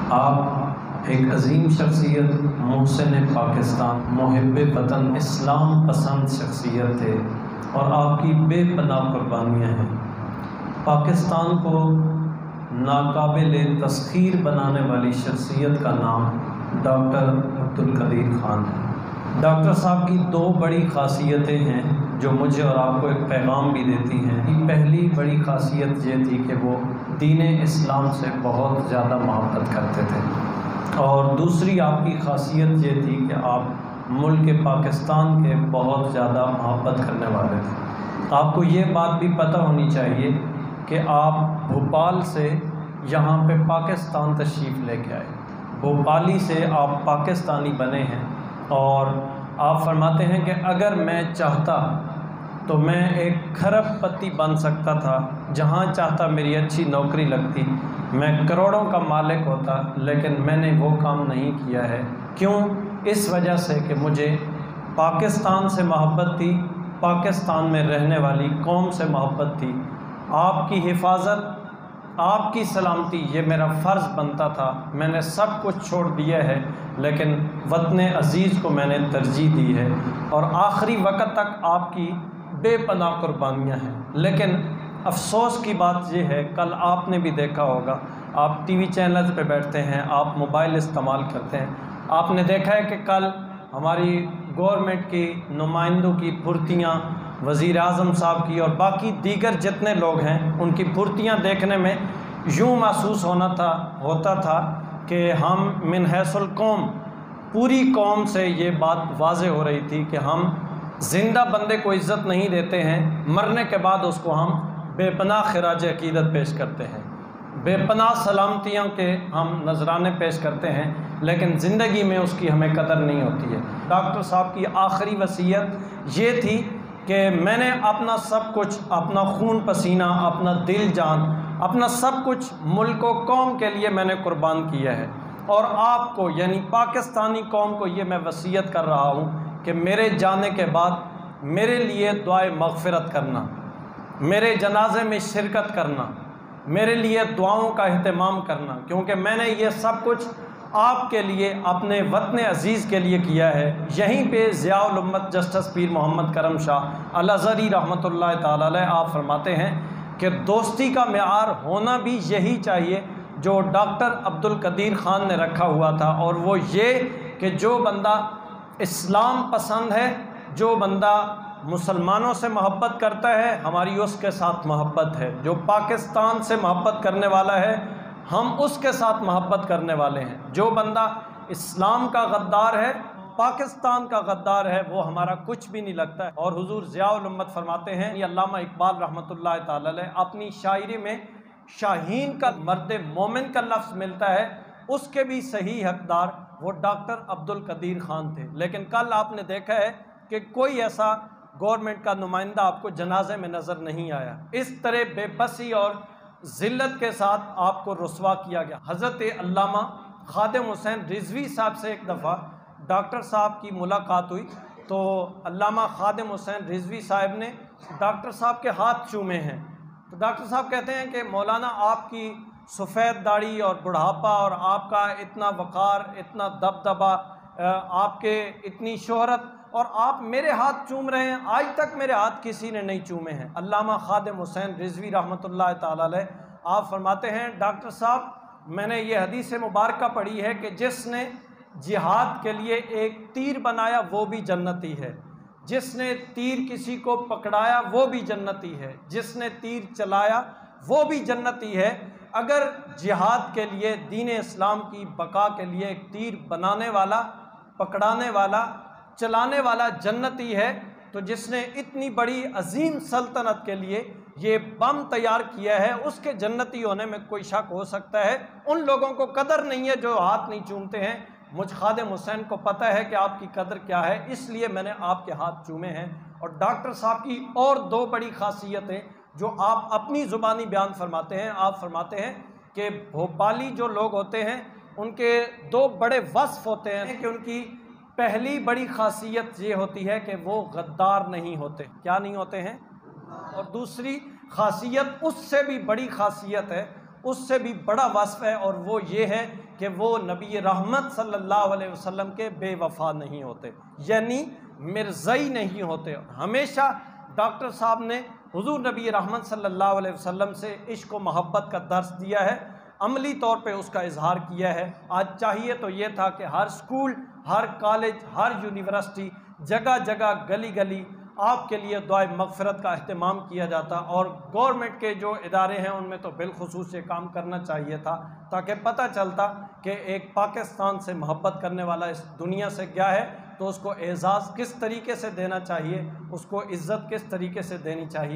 आप एक अजीम शख्सियत, मोहसिन पाकिस्तान, मुहिब वतन, इस्लाम पसंद शख्सियत थे और आपकी बेपनाह कुर्बानियाँ हैं। पाकिस्तान को नाकाबिल तस्खीर बनाने वाली शख्सियत का नाम डॉक्टर अब्दुल कदीर ख़ान है। डॉक्टर साहब की दो बड़ी ख़ासियतें हैं जो मुझे और आपको एक पैगाम भी देती हैं। पहली बड़ी ख़ासियत ये थी कि वो दीन इस्लाम से बहुत ज़्यादा मोहब्बत करते थे और दूसरी आपकी ख़ासियत ये थी कि आप मुल्क पाकिस्तान के बहुत ज़्यादा मोहब्बत करने वाले थे। आपको ये बात भी पता होनी चाहिए कि आप भोपाल से यहाँ पे पाकिस्तान तशरीफ़ लेके आए, भोपाली से आप पाकिस्तानी बने हैं और आप फरमाते हैं कि अगर मैं चाहता तो मैं एक खरबपति बन सकता था, जहाँ चाहता मेरी अच्छी नौकरी लगती, मैं करोड़ों का मालिक होता, लेकिन मैंने वो काम नहीं किया है। क्यों? इस वजह से कि मुझे पाकिस्तान से मोहब्बत थी, पाकिस्तान में रहने वाली कौम से मोहब्बत थी। आपकी हिफाजत, आपकी सलामती ये मेरा फ़र्ज़ बनता था। मैंने सब कुछ छोड़ दिया है, लेकिन वतन अज़ीज़ को मैंने तरजीह दी है और आखिरी वक़्त तक आपकी बेपनाह कुर्बानियाँ हैं। लेकिन अफसोस की बात यह है, कल आपने भी देखा होगा, आप टीवी चैनल्स पे बैठते हैं, आप मोबाइल इस्तेमाल करते हैं, आपने देखा है कि कल हमारी गवर्नमेंट की नुमाइंदों की फुर्तियाँ, वज़ीर आज़म साहब की और बाकी दीगर जितने लोग हैं उनकी फुर्तियाँ देखने में यूँ महसूस होता था कि हम मिन हैसुल कौम, पूरी कौम से ये बात वाज़े हो रही थी कि हम ज़िंदा बंदे को इज़्ज़त नहीं देते हैं, मरने के बाद उसको हम बेपनाह खिराज अक़ीदत पेश करते हैं, बेपनाह सलामतियों के हम नजराने पेश करते हैं, लेकिन ज़िंदगी में उसकी हमें कदर नहीं होती है। डॉक्टर साहब की आखिरी वसीयत ये थी कि मैंने अपना सब कुछ, अपना खून पसीना, अपना दिल जान, अपना सब कुछ मुल्क व कौम के लिए मैंने कुर्बान किया है और आपको यानी पाकिस्तानी कौम को ये मैं वसीयत कर रहा हूँ कि मेरे जाने के बाद मेरे लिए दुआए मग़फ़िरत करना, मेरे जनाजे में शिरकत करना, मेरे लिए दुआओं का अहतमाम करना, क्योंकि मैंने ये सब कुछ आपके लिए, अपने वतन अज़ीज़ के लिए किया है। यहीं पे ज़ियाउल उम्मत जस्टिस पीर मोहम्मद करम शाह अल-अज़हरी रहमतुल्लाह ताला अलैह आप फरमाते हैं कि दोस्ती का मेआर होना भी यही चाहिए जो डॉक्टर अब्दुल कदीर ख़ान ने रखा हुआ था, और वो ये कि जो बंदा इस्लाम पसंद है, जो बंदा मुसलमानों से मोहब्बत करता है, हमारी उसके साथ मोहब्बत है। जो पाकिस्तान से मोहब्बत करने वाला है, हम उसके साथ मोहब्बत करने वाले हैं। जो बंदा इस्लाम का गद्दार है, पाकिस्तान का गद्दार है, वो हमारा कुछ भी नहीं लगता है। और हुजूर ज़ियाउल उम्मत फरमाते हैं, ये अल्लामा इकबाल रहमतुल्लाह ताला अलैह अपनी शायरी में शाहीन का मर्द मोमिन का लफ्ज़ मिलता है, उसके भी सही हकदार वो डॉक्टर अब्दुल कदीर ख़ान थे। लेकिन कल आपने देखा है कि कोई ऐसा गवर्नमेंट का नुमाइंदा आपको जनाजे में नज़र नहीं आया। इस तरह बेबसी और ज़िल्लत के साथ आपको रुस्वा किया गया। हज़रत अल्लामा ख़ादिम हुसैन रिज़वी साहब से एक दफ़ा डॉक्टर साहब की मुलाकात हुई, तो अल्लामा ख़ादिम हुसैन रिज़वी साहब ने डॉक्टर साहब के हाथ चूमे हैं। तो डॉक्टर साहब कहते हैं कि मौलाना, आपकी सफ़ेद दाढ़ी और बुढ़ापा और आपका इतना वक़ार, इतना दबदबा, आपके इतनी शोहरत, और आप मेरे हाथ चूम रहे हैं, आज तक मेरे हाथ किसी ने नहीं चूमे हैं। अल्लामा ख़ादिम हुसैन रिज़वी रहमतुल्लाह ताला अलैह आप फरमाते हैं, डॉक्टर साहब, मैंने ये हदीस मुबारक पढ़ी है कि जिसने जिहाद के लिए एक तीर बनाया वो भी जन्नती है, जिसने तीर किसी को पकड़ाया वो भी जन्नती है, जिसने तीर चलाया वो भी जन्नती है। अगर जिहाद के लिए, दीन इस्लाम की बका के लिए एक तीर बनाने वाला, पकड़ाने वाला, चलाने वाला जन्नती है, तो जिसने इतनी बड़ी अजीम सल्तनत के लिए ये बम तैयार किया है, उसके जन्नती होने में कोई शक हो सकता है? उन लोगों को कदर नहीं है जो हाथ नहीं चूमते हैं। मुझ ख़ादिम हुसैन को पता है कि आपकी कदर क्या है, इसलिए मैंने आपके हाथ चूमे हैं। और डॉक्टर साहब की और दो बड़ी ख़ासियतें जो आप अपनी ज़ुबानी बयान फरमाते हैं, आप फरमाते हैं कि भोपाली जो लोग होते हैं उनके दो बड़े वस्फ़ होते हैं कि उनकी पहली बड़ी ख़ासियत ये होती है कि वो गद्दार नहीं होते। क्या नहीं होते हैं? और दूसरी ख़ासियत उससे भी बड़ी ख़ासियत है, उससे भी बड़ा वस्फ़ है, और वो ये है कि वो नबी रहमत सल्लल्लाहु अलैहि वसल्लम के बेवफा नहीं होते, यानी मिर्ज़ई नहीं होते। हमेशा डॉक्टर साहब ने हुज़ूर नबी रहमत सल्लल्लाहु अलैहि वसल्लम से इश्क व मोहब्बत का दर्स दिया है, अमली तौर पे उसका इजहार किया है। आज चाहिए तो ये था कि हर स्कूल, हर कॉलेज, हर यूनिवर्सिटी, जगह जगह, गली गली आपके लिए दुआए मग़फ़िरत का अहतमाम किया जाता, और गवर्नमेंट के जो इदारे हैं उनमें तो बिलखुसूस ये काम करना चाहिए था, ताकि पता चलता कि एक पाकिस्तान से मोहब्बत करने वाला इस दुनिया से क्या है, तो उसको एज़ाज़ किस तरीके से देना चाहिए, उसको इज़्ज़त किस तरीके से देनी चाहिए।